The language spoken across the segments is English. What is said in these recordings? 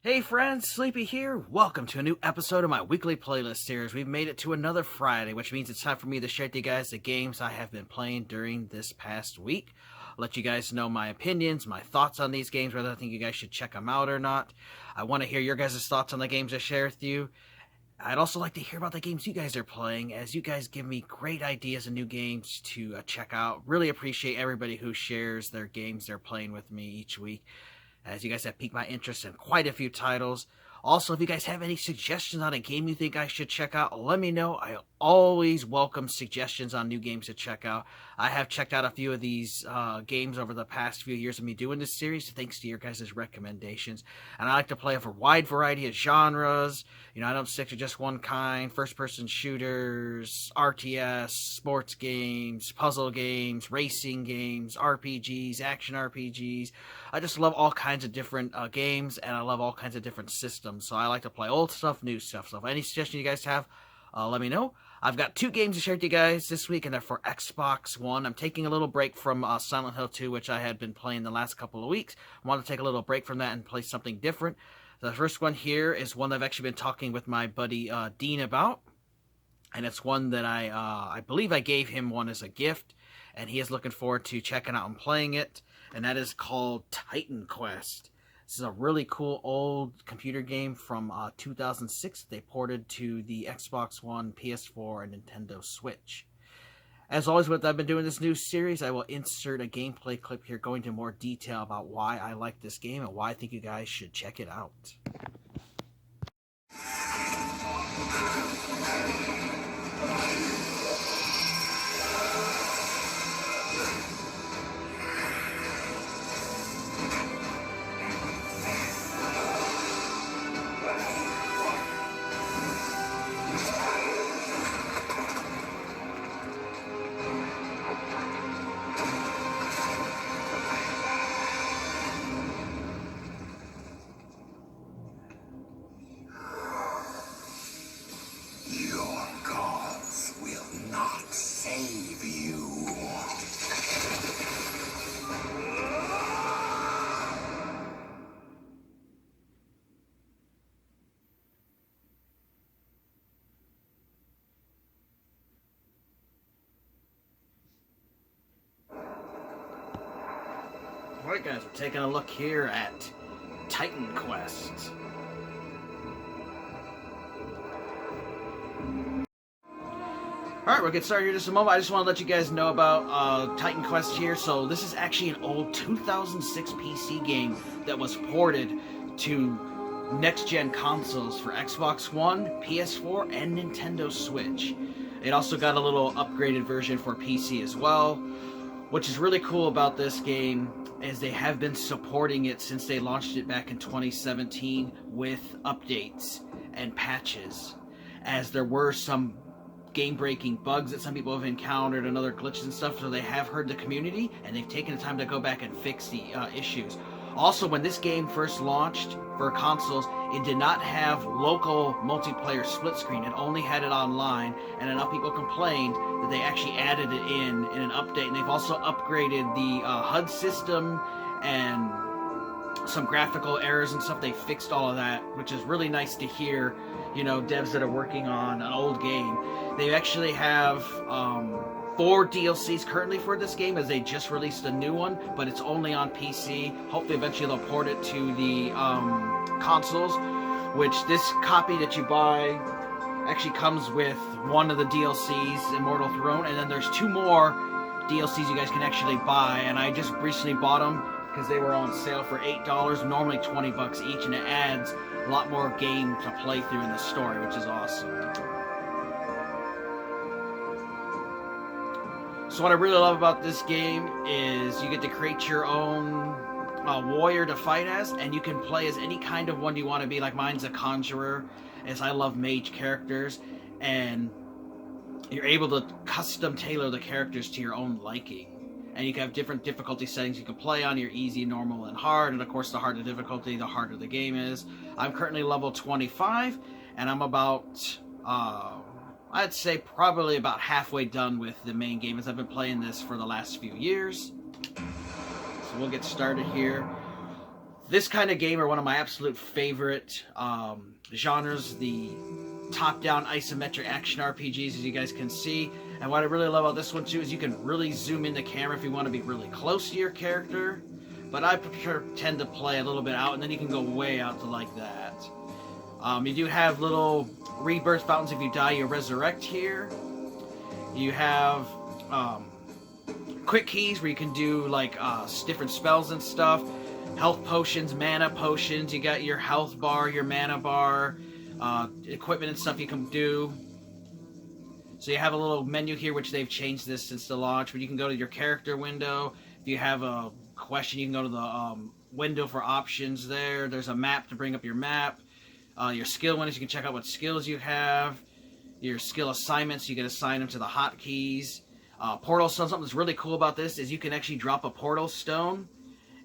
Hey friends, Sleepy here. Welcome to a new episode of my weekly playlist series. We've made it to another Friday, which means it's time for me to share with you guys the games I have been playing during this past week. I'll let you guys know my opinions, my thoughts on these games, whether I think you guys should check them out or not. I want to hear your guys' thoughts on the games I share with you. I'd also like to hear about the games you guys are playing, as you guys give me great ideas and new games to check out. Really appreciate everybody who shares their games they're playing with me each week, as you guys have piqued my interest in quite a few titles. Also, if you guys have any suggestions on a game you think I should check out, let me know. I always welcome suggestions on new games to check out. I have checked out a few of these games over the past few years of me doing this series, thanks to your guys' recommendations. And I like to play a wide variety of genres. You know, I don't stick to just one kind. First-person shooters, RTS, sports games, puzzle games, racing games, RPGs, action RPGs. I just love all kinds of different games, and I love all kinds of different systems. So I like to play old stuff, new stuff. So if any suggestions you guys have, let me know. I've got two games to share with you guys this week, and they're for Xbox One. I'm taking a little break from Silent Hill 2, which I had been playing the last couple of weeks. I want to take a little break from that and play something different. The first one here is one I've actually been talking with my buddy Dean about, and it's one that I believe I gave him one as a gift, and he is looking forward to checking out and playing it, and that is called Titan Quest. This is a really cool old computer game from 2006. They ported to the Xbox One, PS4, and Nintendo Switch. As always, what I've been doing in this new series, I will insert a gameplay clip here going into more detail about why I like this game and why I think you guys should check it out. Alright guys, we're taking a look here at Titan Quest. Alright, we'll get started here in just a moment. I just want to let you guys know about Titan Quest here. So this is actually an old 2006 PC game that was ported to next-gen consoles for Xbox One, PS4, and Nintendo Switch. It also got a little upgraded version for PC as well. Which is really cool about this game is they have been supporting it since they launched it back in 2017 with updates and patches, as there were some game-breaking bugs that some people have encountered and other glitches and stuff, so they have heard the community and they've taken the time to go back and fix the issues. Also, when this game first launched for consoles, it did not have local multiplayer split screen. It only had it online, and enough people complained that they actually added it in an update. And they've also upgraded the HUD system and some graphical errors and stuff. They fixed all of that, which is really nice to hear, you know, devs that are working on an old game. They actually have 4 DLCs currently for this game, as they just released a new one, but it's only on PC. Hopefully eventually they'll port it to the consoles, which this copy that you buy actually comes with one of the DLCs, Immortal Throne, and then there's 2 more DLCs you guys can actually buy, and I just recently bought them because they were on sale for $8, normally $20 each, and it adds a lot more game to play through in the story, which is awesome. So what I really love about this game is you get to create your own warrior to fight as, and you can play as any kind of one you want to be. Like mine's a conjurer, as I love mage characters, and you're able to custom tailor the characters to your own liking. And you can have different difficulty settings you can play on, your easy, normal, and hard, and of course the harder difficulty, the harder the game is. I'm currently level 25, and I'm about I'd say probably about halfway done with the main game, as I've been playing this for the last few years. So we'll get started here. This kind of game are one of my absolute favorite genres, the top-down isometric action RPGs, as you guys can see. And what I really love about this one too is you can really zoom in the camera if you want to be really close to your character. But I tend to play a little bit out, and then you can go way out to like that. You do have little rebirth fountains. If you die, you resurrect here. You have quick keys where you can do like different spells and stuff. Health potions, mana potions. You got your health bar, your mana bar, equipment and stuff you can do. So you have a little menu here, which they've changed this since the launch, but you can go to your character window. If you have a question, you can go to the window for options there. There's a map to bring up your map. Your skill windows, you can check out what skills you have. Your skill assignments, you can assign them to the hotkeys. Portal stone, something that's really cool about this is you can actually drop a portal stone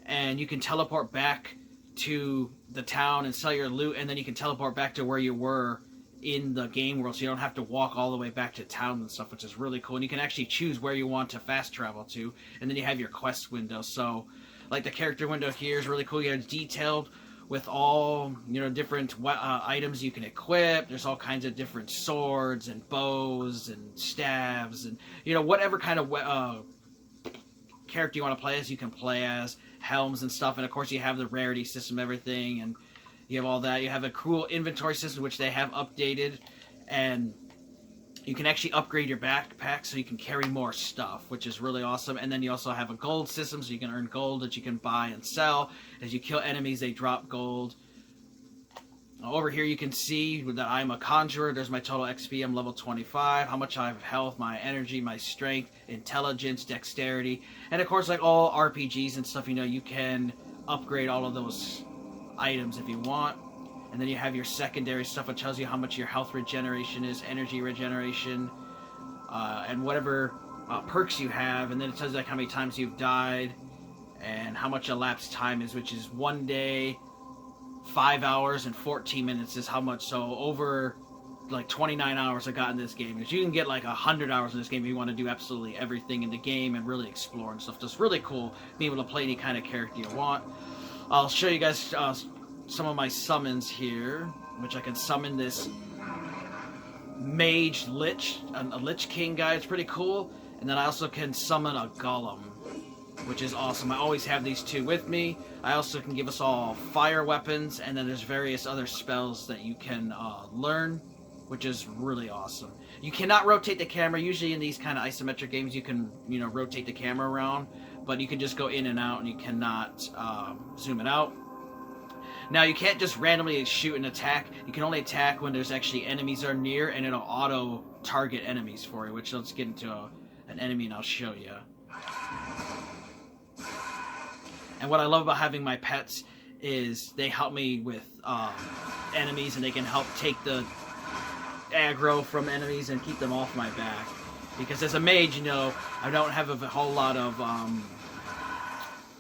and you can teleport back to the town and sell your loot, and then you can teleport back to where you were in the game world, so you don't have to walk all the way back to town and stuff, which is really cool. And you can actually choose where you want to fast travel to, and then you have your quest window. So, like the character window here is really cool. You have detailed with all, you know, different items you can equip. There's all kinds of different swords and bows and staves and, you know, whatever kind of character you want to play as, you can play as. Helms and stuff, and of course you have the rarity system, everything, and you have all that. You have a cool inventory system which they have updated, and you can actually upgrade your backpack so you can carry more stuff, which is really awesome. And then you also have a gold system, so you can earn gold that you can buy and sell. As you kill enemies, they drop gold. Over here you can see that I'm a conjurer. There's my total XP. I'm level 25. How much I have health, my energy, my strength, intelligence, dexterity. And of course, like all RPGs and stuff, you know, you can upgrade all of those items if you want. And then you have your secondary stuff, which tells you how much your health regeneration is, energy regeneration, and whatever perks you have. And then it tells you like how many times you've died and how much elapsed time is, which is 1 day, 5 hours, and 14 minutes is how much. So over like 29 hours I got in this game. Because you can get like 100 hours in this game if you want to do absolutely everything in the game and really explore and stuff. Just really cool being able to play any kind of character you want. I'll show you guys some of my summons here, which I can summon this mage lich, a lich king guy. It's pretty cool. And then I also can summon a golem, which is awesome. I always have these two with me. I also can give us all fire weapons, and then there's various other spells that you can learn, which is really awesome. You cannot rotate the camera. Usually in these kind of isometric games, you can, you know, rotate the camera around, but you can just go in and out, and you cannot zoom it out. Now, you can't just randomly shoot and attack. You can only attack when there's actually enemies are near, and it'll auto-target enemies for you, which let's get into an enemy and I'll show you. And what I love about having my pets is they help me with enemies, and they can help take the aggro from enemies and keep them off my back. Because as a mage, you know, I don't have a whole lot of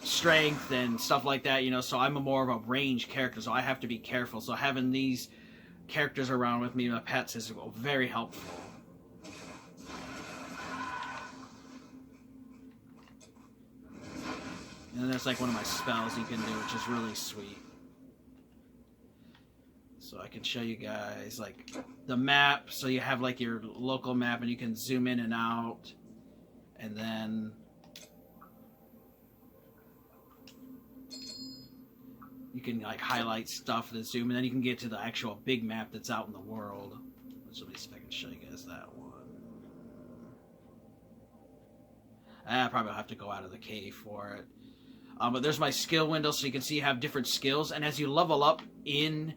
strength and stuff like that, you know, so I'm more of a range character, so I have to be careful. So having these characters around with me, my pets, is very helpful. And then there's like one of my spells you can do, which is really sweet. So I can show you guys like the map. So you have like your local map, and you can zoom in and out. And then you can like highlight stuff to zoom, and then you can get to the actual big map that's out in the world. Let me see if I can show you guys that one. I probably have to go out of the cave for it. But there's my skill window, so you can see you have different skills, and as you level up in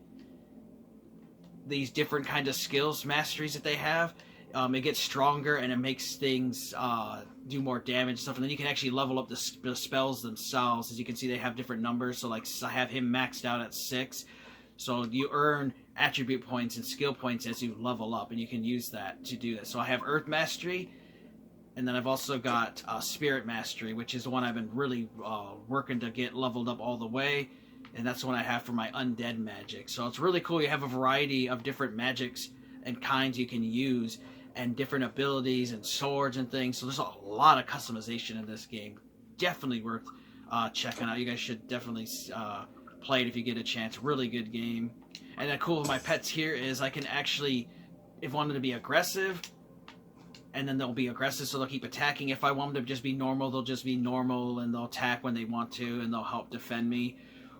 these different kind of skills masteries that they have, it gets stronger, and it makes things do more damage and stuff. And then you can actually level up the spells themselves. As you can see, they have different numbers. So like I have him maxed out at 6. So you earn attribute points and skill points as you level up, and you can use that to do that. So I have Earth Mastery, and then I've also got Spirit Mastery, which is the one I've been really working to get leveled up all the way. And that's the one I have for my undead magic. So it's really cool. You have a variety of different magics and kinds you can use, and different abilities and swords and things. So there's a lot of customization in this game. Definitely worth checking out. You guys should definitely play it if you get a chance. Really good game. And the cool with my pets here is I can actually, if I want them to be aggressive, and then they'll be aggressive, so they'll keep attacking. If I want them to just be normal, they'll just be normal, and they'll attack when they want to, and they'll help defend me.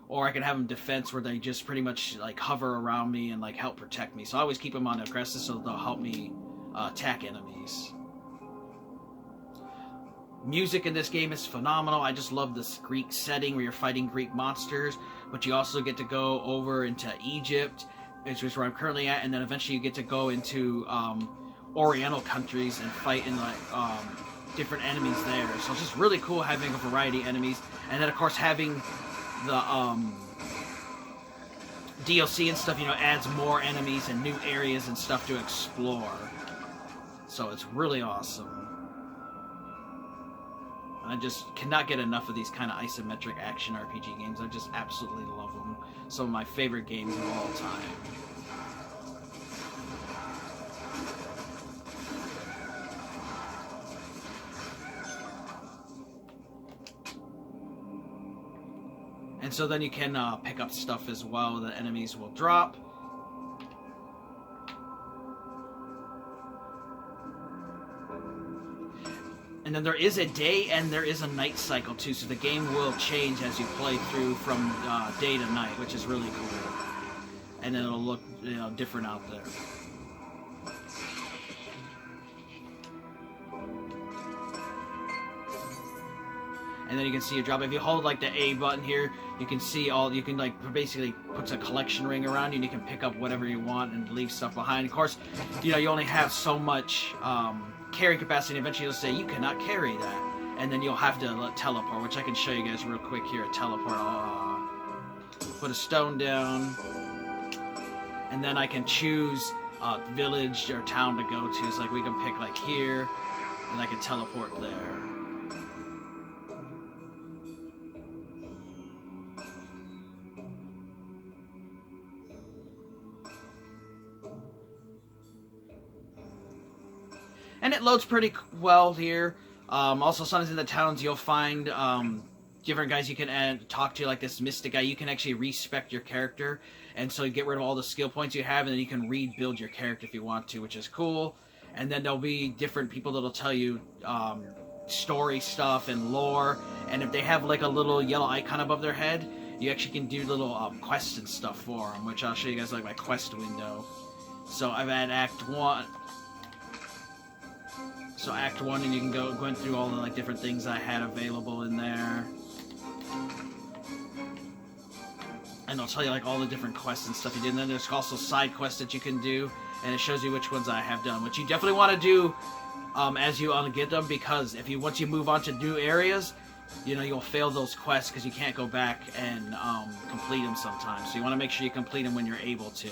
Or I can have them defense where they just pretty much like hover around me and like help protect me. So I always keep them on aggressive so they'll help me attack enemies. Music in this game is phenomenal. I just love this Greek setting where you're fighting Greek monsters, but you also get to go over into Egypt, which is where I'm currently at, and then eventually you get to go into Oriental countries and fight in like different enemies there. So it's just really cool having a variety of enemies, and then of course having the DLC and stuff, you know, adds more enemies and new areas and stuff to explore. So it's really awesome. I just cannot get enough of these kind of isometric action RPG games. I just absolutely love them. Some of my favorite games of all time. And so then you can pick up stuff as well that enemies will drop. And then there is a day and there is a night cycle too, so the game will change as you play through from day to night, which is really cool. And then it'll look, you know, different out there. And then you can see a drop. If you hold like the A button here, you can see all, you can like basically puts a collection ring around you and you can pick up whatever you want and leave stuff behind. Of course, you know, you only have so much carry capacity, and eventually you'll say you cannot carry that. And then you'll have to teleport, which I can show you guys real quick here. A teleport. I'll put a stone down. And then I can choose village or town to go to. So like we can pick like here, and I can teleport there. And it loads pretty well here. Also, sometimes in the towns you'll find different guys you can talk to, like this mystic guy. You can actually respec your character, and so you get rid of all the skill points you have, and then you can rebuild your character if you want to, which is cool. And then there'll be different people that'll tell you story stuff and lore, and if they have like a little yellow icon above their head, you actually can do little quests and stuff for them, which I'll show you guys like my quest window. So I've had Act 1. So Act 1, and you can go going through all the like different things I had available in there. And I'll tell you like all the different quests and stuff you did. And then there's also side quests that you can do, and it shows you which ones I have done, which you definitely want to do as you get them, because if you once you move on to new areas, you know, you'll fail those quests because you can't go back and complete them sometimes. So you want to make sure you complete them when you're able to.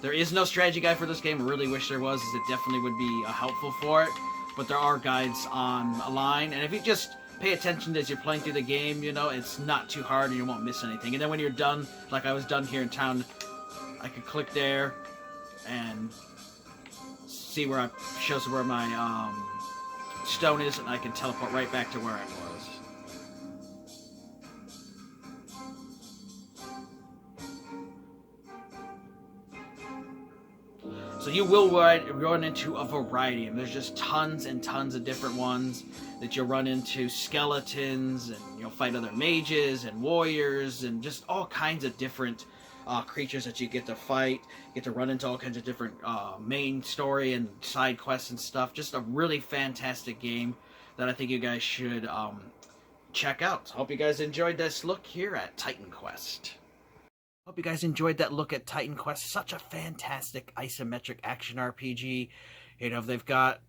There is no strategy guide for this game. I really wish there was, as it definitely would be helpful for it. But there are guides online, and if you just pay attention as you're playing through the game, you know, it's not too hard and you won't miss anything. And then when you're done, like I was done here in town, I can click there and see where shows where my stone is, and I can teleport right back to where I was. So you will run into a variety, and there's just tons and tons of different ones that you'll run into. Skeletons, and you'll fight other mages and warriors, and just all kinds of different creatures that you get to fight. You get to run into all kinds of different main story and side quests and stuff. Just a really fantastic game that I think you guys should check out. Hope you guys enjoyed this look here at Titan Quest. Hope you guys enjoyed that look at Titan Quest. Such a fantastic isometric action RPG. You know, they've got,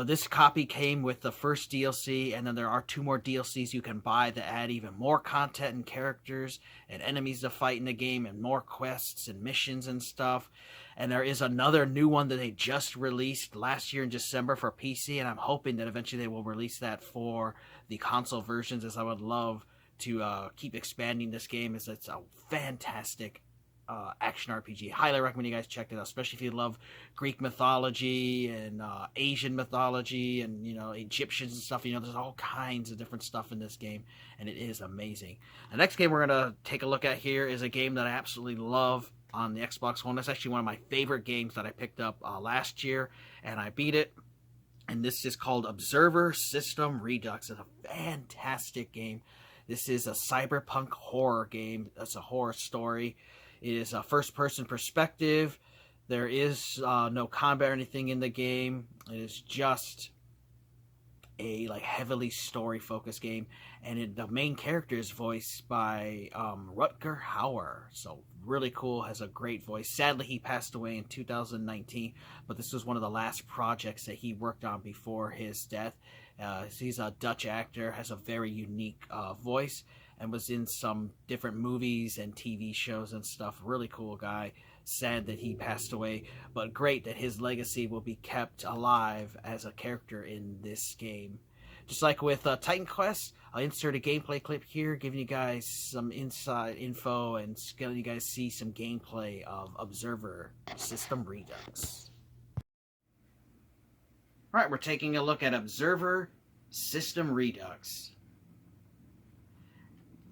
this copy came with the first DLC, and then there are 2 more DLCs you can buy that add even more content and characters and enemies to fight in the game, and more quests and missions and stuff. And there is another new one that they just released last year in December for PC, and I'm hoping that eventually they will release that for the console versions, as I would love to keep expanding this game, as it's a fantastic action RPG. Highly recommend you guys check it out, especially if you love Greek mythology and Asian mythology and, you know, Egyptians and stuff. You know, there's all kinds of different stuff in this game, and it is amazing. The next game we're going to take a look at here is a game that I absolutely love on the Xbox One. That's actually one of my favorite games that I picked up last year, and I beat it. And this is called Observer System Redux. It's a fantastic game. This is a cyberpunk horror game. It's a horror story. It is a first-person perspective. There is no combat or anything in the game. It is just a heavily story-focused game, and the main character is voiced by Rutger Hauer. So really cool. Has a great voice. Sadly, he passed away in 2019, but this was one of the last projects that he worked on before his death. He's a Dutch actor, has a very unique voice, and was in some different movies and TV shows and stuff. Really cool guy. Sad that he passed away, but great that his legacy will be kept alive as a character in this game. Just like with Titan Quest, I'll insert a gameplay clip here, giving you guys some inside info and letting you guys see some gameplay of Observer System Redux. Alright, we're taking a look at Observer System Redux.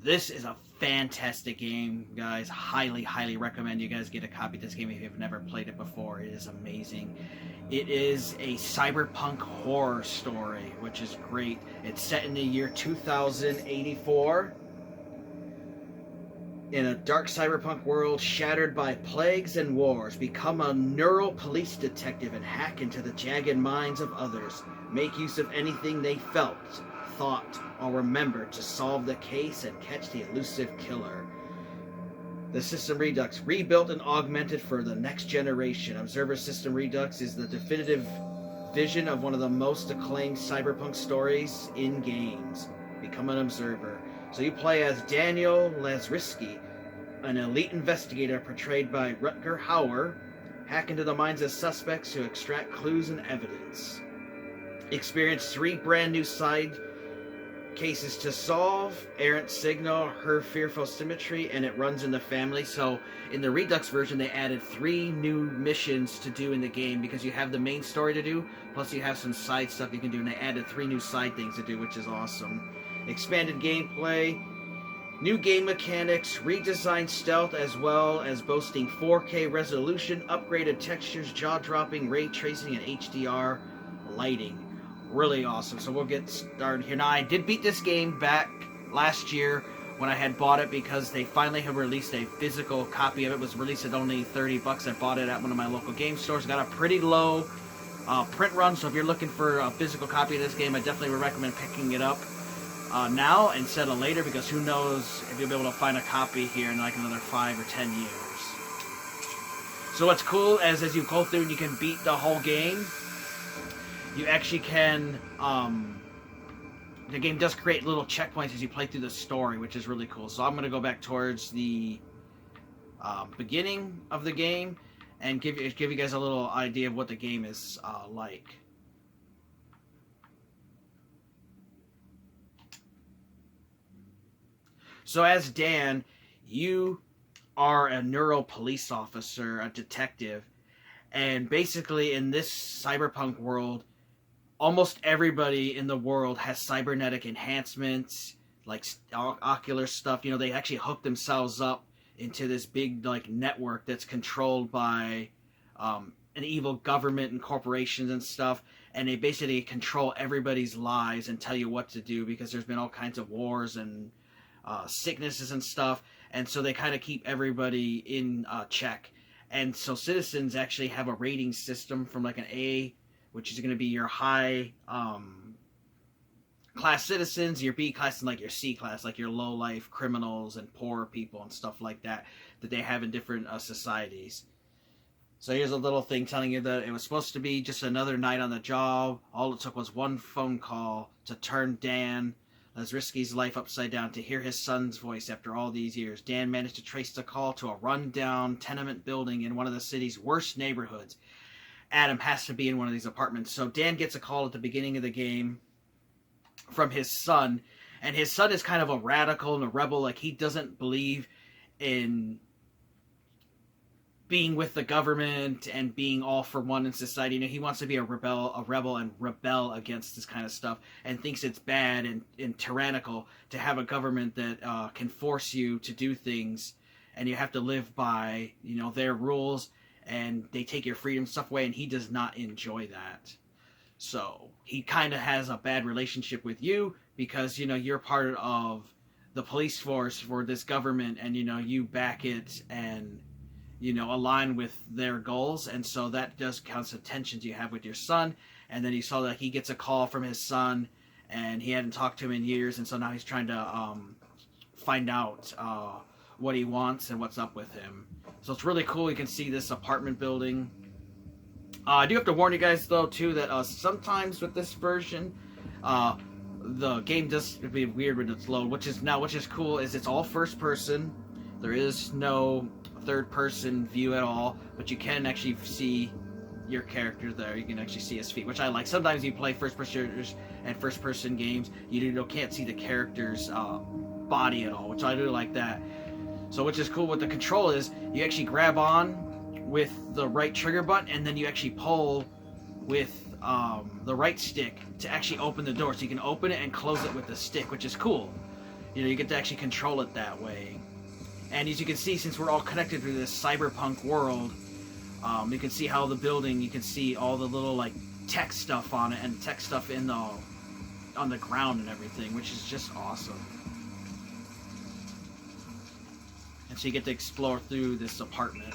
This is a fantastic game, guys. Highly, highly recommend you guys get a copy of this game if you've never played it before. It is amazing. It is a cyberpunk horror story, which is great. It's set in the year 2084. In a dark cyberpunk world shattered by plagues and wars, become a neural police detective and hack into the jagged minds of others. Make use of anything they felt, thought, or remembered to solve the case and catch the elusive killer. The System Redux, rebuilt and augmented for the next generation. Observer System Redux is the definitive vision of one of the most acclaimed cyberpunk stories in games. Become an observer. So you play as Daniel Lazrisky, an elite investigator portrayed by Rutger Hauer, hack into the minds of suspects to extract clues and evidence. Experience 3 brand new side cases to solve: errant signal, her fearful symmetry, and it runs in the family. So in the Redux version, they added 3 new missions to do in the game, because you have the main story to do, plus you have some side stuff you can do, and they added 3 new side things to do, which is awesome. Expanded gameplay, new game mechanics, redesigned stealth, as well as boasting 4K resolution, upgraded textures, jaw-dropping ray tracing, and HDR lighting. Really awesome. So we'll get started here. Now, I did beat this game back last year when I had bought it, because they finally had released a physical copy of it. It was released at only $30. I bought it at one of my local game stores. Got a pretty low print run, so if you're looking for a physical copy of this game, I definitely would recommend picking it up now instead of later, because who knows if you'll be able to find a copy here in like another 5 or 10 years. So what's cool is as you go through and you can beat the whole game, you actually can, the game does create little checkpoints as you play through the story, which is really cool. So I'm going to go back towards the beginning of the game and give you guys a little idea of what the game is like. So as Dan, you are a neural police officer, a detective, and basically in this cyberpunk world, almost everybody in the world has cybernetic enhancements, like ocular stuff. You know, they actually hook themselves up into this big network that's controlled by an evil government and corporations and stuff, and they basically control everybody's lives and tell you what to do, because there's been all kinds of wars and sicknesses and stuff, and so they kind of keep everybody in check. And so citizens actually have a rating system from like an A, which is going to be your high class citizens, your B class, and like your C class, like your low life criminals and poor people and stuff like that they have in different societies. So here's a little thing telling you that it was supposed to be just another night on the job. All it took was one phone call to turn Dan Lazrisky's life upside down, to hear his son's voice after all these years. Dan managed to trace the call to a run-down tenement building in one of the city's worst neighborhoods. Adam has to be in one of these apartments. So Dan gets a call at the beginning of the game from his son, and his son is kind of a radical and a rebel. Like, he doesn't believe in being with the government and being all for one in society. You know, he wants to be a rebel and rebel against this kind of stuff, and thinks it's bad and tyrannical to have a government that can force you to do things, and you have to live by, you know, their rules, and they take your freedom stuff away, and he does not enjoy that. So he kind of has a bad relationship with you because, you know, you're part of the police force for this government, and, you know, you back it and, you know, align with their goals. And so that does cause some tensions you have with your son. And then you saw that he gets a call from his son, and he hadn't talked to him in years, and so now he's trying to find out what he wants and what's up with him. So it's really cool. You can see this apartment building. I do have to warn you guys, though, too, that sometimes with this version, the game does be weird when it's low, which is cool. Is it's all first person. There is no third person view at all, but you can actually see your character there. You can actually see his feet, which I like. Sometimes you play first person shooters and first person games, you can't see the character's body at all, which I do like that. So which is cool. What the control is, you actually grab on with the right trigger button, and then you actually pull with the right stick to actually open the door. So you can open it and close it with the stick, which is cool. You know, you get to actually control it that way. And as you can see, since we're all connected through this cyberpunk world, you can see how the building, you can see all the little like tech stuff on it, and tech stuff on the ground and everything, which is just awesome. And so you get to explore through this apartment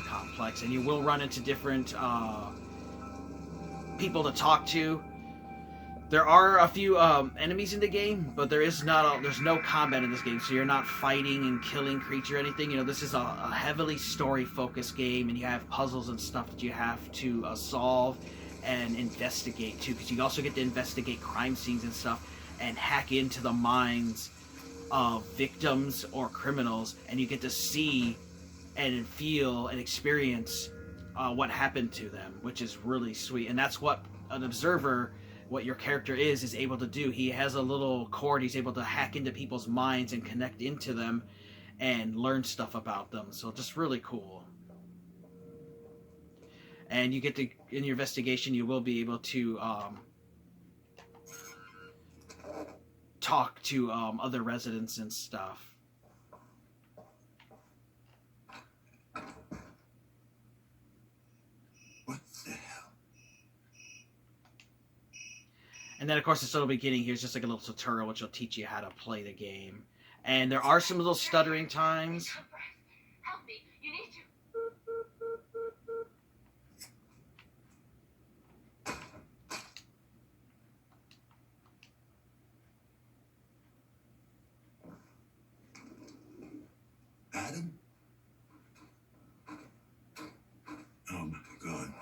complex, and you will run into different people to talk to. There are a few enemies in the game, but there's no combat in this game, so you're not fighting and killing creatures or anything. You know, this is a heavily story-focused game, and you have puzzles and stuff that you have to solve and investigate too, because you also get to investigate crime scenes and stuff and hack into the minds of victims or criminals, and you get to see and feel and experience what happened to them, which is really sweet. And that's what an observer, what your character is able to do. He has a little cord. He's able to hack into people's minds and connect into them and learn stuff about them. So just really cool. And you get to, in your investigation, you will be able to talk to other residents and stuff. And then, of course, this little beginning here is just like a little tutorial which will teach you how to play the game. And there are some little stuttering times. Help me. You need to. Adam? Oh my God.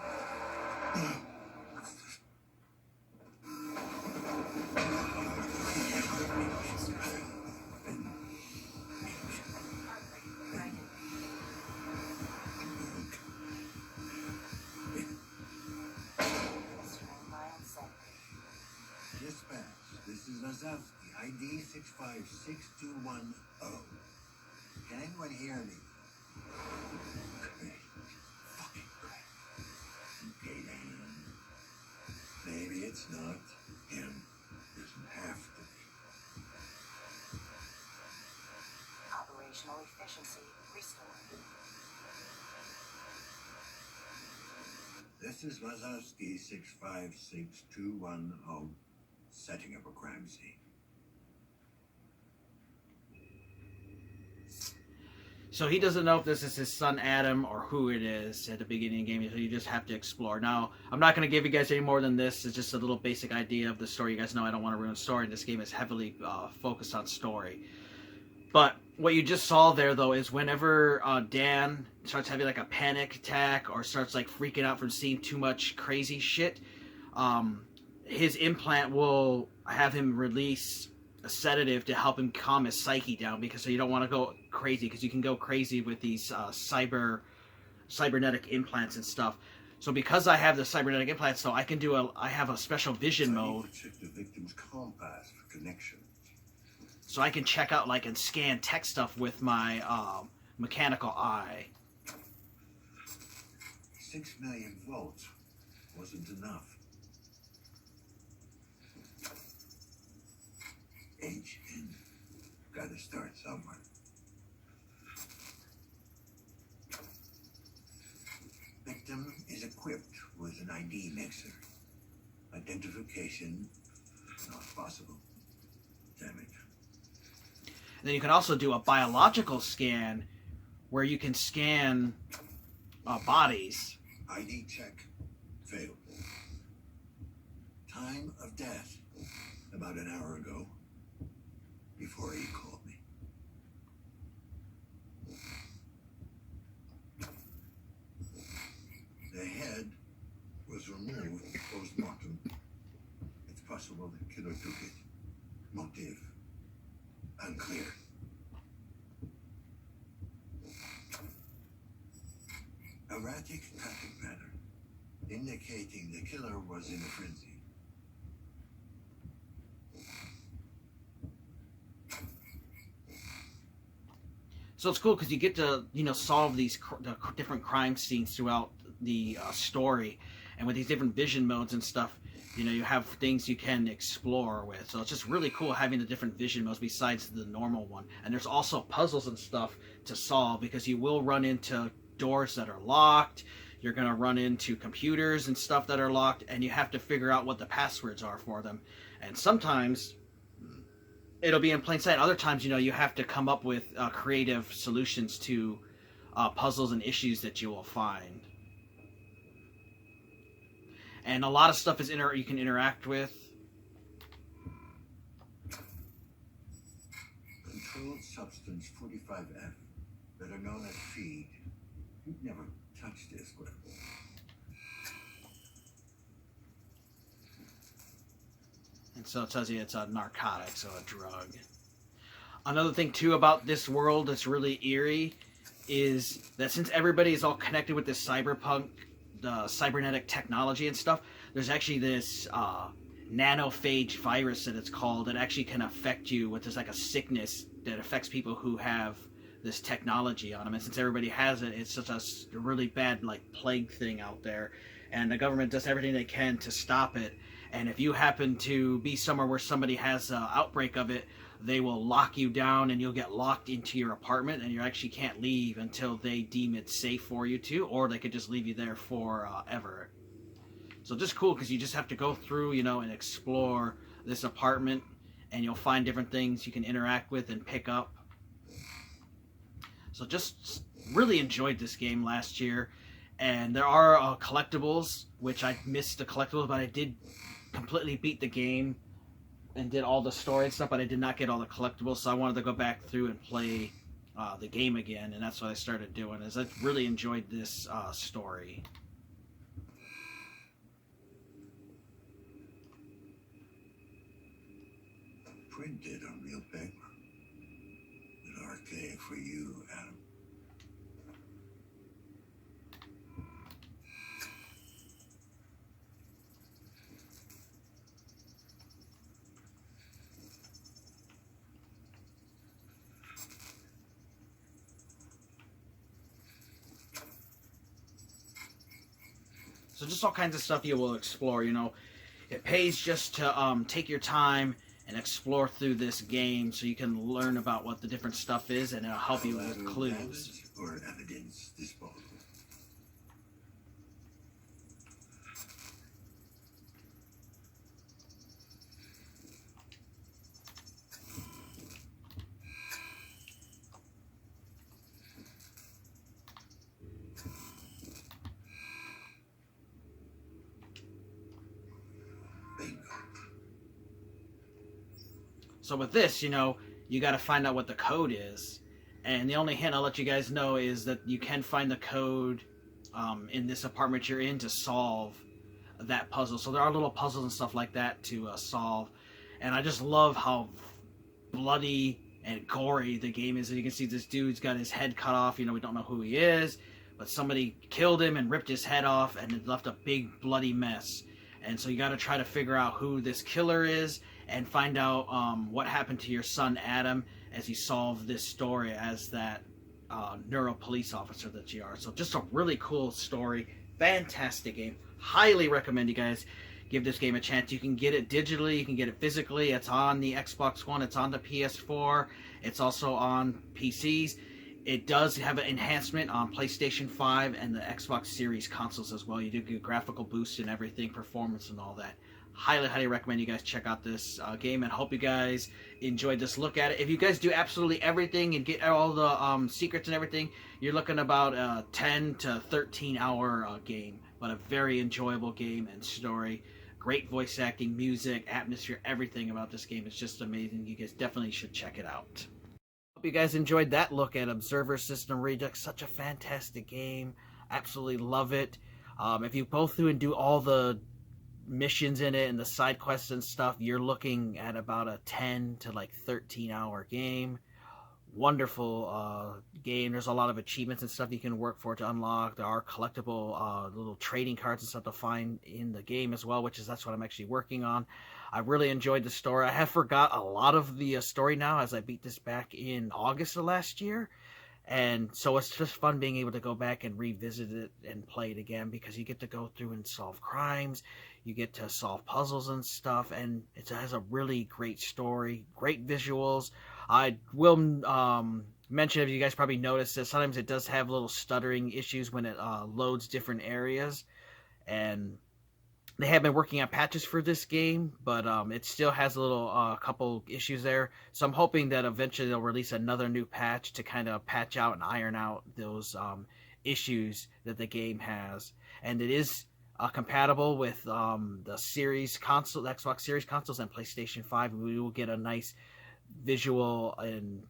Dispatch, this is Lazowski, ID 656210. Can anyone hear me? Great. Fucking great. Okay, then. Maybe it's not him. Doesn't have to be. Operational efficiency restored. This is Lazowski 656210, setting up a crime scene. So he doesn't know if this is his son Adam or who it is at the beginning of the game, so you just have to explore. Now, I'm not going to give you guys any more than this. It's just a little basic idea of the story. You guys know I don't want to ruin the story. This game is heavily focused on story. But what you just saw there, though, is whenever Dan starts having like a panic attack or starts like freaking out from seeing too much crazy shit, his implant will have him release a sedative to help him calm his psyche down, because so you don't want to go crazy, because you can go crazy with these cybernetic implants and stuff. So because I have the cybernetic implants, so I can do I have a special vision mode. Check the victim's compass for connection. So I can check out, like, and scan tech stuff with my mechanical eye. 6 million volts wasn't enough. HN. Gotta start somewhere. Victim is equipped with an ID mixer. Identification not possible. Damn it. And then you can also do a biological scan where you can scan bodies. ID check failed. Time of death about an hour ago, before he called me. The head was removed post-mortem. It's possible the killer took it. Motive unclear. Erratic cutting pattern, indicating the killer was in a frenzy. So it's cool because you get to, solve these different crime scenes throughout the story. And with these different vision modes and stuff, you have things you can explore with. So it's just really cool having the different vision modes besides the normal one. And there's also puzzles and stuff to solve because you will run into doors that are locked. You're going to run into computers and stuff that are locked. And you have to figure out what the passwords are for them. And sometimes it'll be in plain sight. Other times, you have to come up with creative solutions to puzzles and issues that you will find. And a lot of stuff is you can interact with. Controlled substance 45F, better known as feed. You've never touched this before. And so it tells you it's a narcotic, so a drug. Another thing, too, about this world that's really eerie is that since everybody is all connected with this cyberpunk, the cybernetic technology and stuff, there's actually this nanophage virus that it's called that actually can affect you with this, like a sickness that affects people who have this technology on them. And since everybody has it, it's such a really bad, plague thing out there. And the government does everything they can to stop it. And if you happen to be somewhere where somebody has an outbreak of it, they will lock you down and you'll get locked into your apartment and you actually can't leave until they deem it safe for you to, or they could just leave you there forever. So just cool because you just have to go through, and explore this apartment and you'll find different things you can interact with and pick up. So just really enjoyed this game last year. And there are collectibles, which I missed the collectibles, but I did completely beat the game and did all the story and stuff, but I did not get all the collectibles, so I wanted to go back through and play the game again, and that's what I started doing, is I really enjoyed this story. Printed on real paper. An archaic for you, Adam. So just all kinds of stuff you will explore, It pays just to take your time and explore through this game so you can learn about what the different stuff is, and it'll help you with clues. Or evidence disposal. So with this, you got to find out what the code is. And the only hint I'll let you guys know is that you can find the code in this apartment you're in to solve that puzzle. So there are little puzzles and stuff like that to solve. And I just love how bloody and gory the game is. And you can see this dude's got his head cut off. We don't know who he is. But somebody killed him and ripped his head off and it left a big bloody mess. And so you got to try to figure out who this killer is and find out what happened to your son Adam as you solve this story as that neuro police officer that you are. So just a really cool story. fantastic game. Highly recommend you guys give this game a chance. You can get it digitally, you can get it physically. It's on the Xbox One, it's on the PS4, it's also on PCs. It does have an enhancement on PlayStation 5 and the Xbox Series consoles as well. You do get graphical boosts and everything, performance and all that. Highly recommend you guys check out this game, and hope you guys enjoyed this look at it. If you guys do absolutely everything and get all the secrets and everything, you're looking about a 10 to 13 hour game, but a very enjoyable game and story. Great voice acting, music, atmosphere, everything about this game is just amazing. You guys definitely should check it out. Hope you guys enjoyed that look at Observer System Redux. Such a fantastic game. Absolutely love it. If you go through and do all the missions in it and the side quests and stuff, you're looking at about a 10 to like 13 hour game. Wonderful game. There's a lot of achievements and stuff you can work for to unlock. There are collectible little trading cards and stuff to find in the game as well, that's what I'm actually working on. I really enjoyed the story. I have forgot a lot of the story now, as I beat this back in August of last year. And so it's just fun being able to go back and revisit it and play it again, because you get to go through and solve crimes, you get to solve puzzles and stuff, and it has a really great story, great visuals. I will mention, if you guys probably noticed, that sometimes it does have little stuttering issues when it loads different areas, and they have been working on patches for this game, but it still has a little couple issues there. So I'm hoping that eventually they'll release another new patch to kind of patch out and iron out those issues that the game has. And it is compatible with the Series console, the Xbox Series consoles, and PlayStation 5. We will get a nice visual and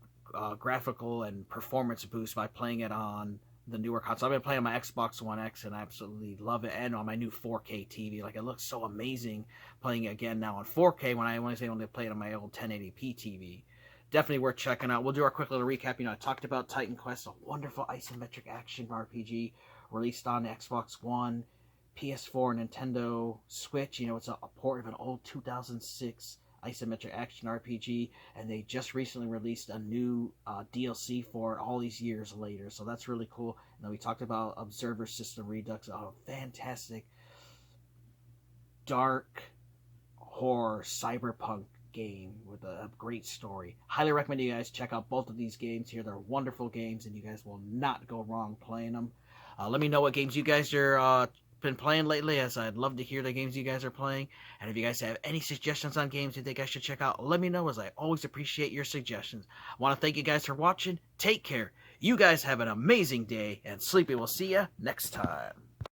graphical and performance boost by playing it on the newer console. I've been playing on my Xbox One X and I absolutely love it, and on my new 4K TV. Like, it looks so amazing playing it again now on 4K when I only play it on my old 1080p TV. Definitely worth checking out. We'll do our quick little recap. I talked about Titan Quest, a wonderful isometric action RPG released on the Xbox One, PS4, Nintendo Switch. It's a port of an old 2006 isometric action RPG, and they just recently released a new DLC for it all these years later, so that's really cool. And then we talked about Observer System Redux, a fantastic dark horror cyberpunk game with a great story. Highly recommend you guys check out both of these games here. They're wonderful games, and you guys will not go wrong playing them. Let me know what games you guys are been playing lately, as I'd love to hear the games you guys are playing. And if you guys have any suggestions on games you think I should check out, let me know, as I always appreciate your suggestions. I want to thank you guys for watching. Take care. You guys have an amazing day, and Sleepy will see you next time.